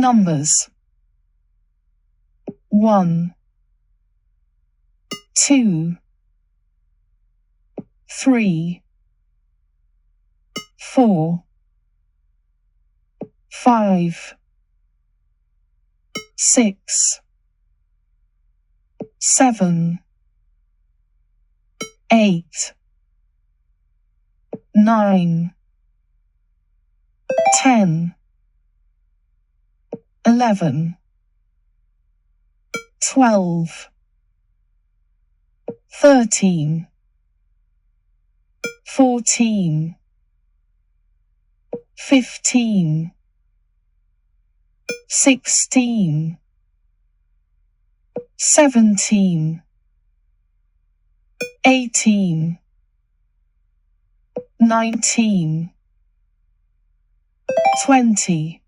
Numbers 1, 2, 3, 4, 5, 6, 7, 8, 9, 10, 11, 12, 13, 14, 15, 16, 17, 18, 19, 20,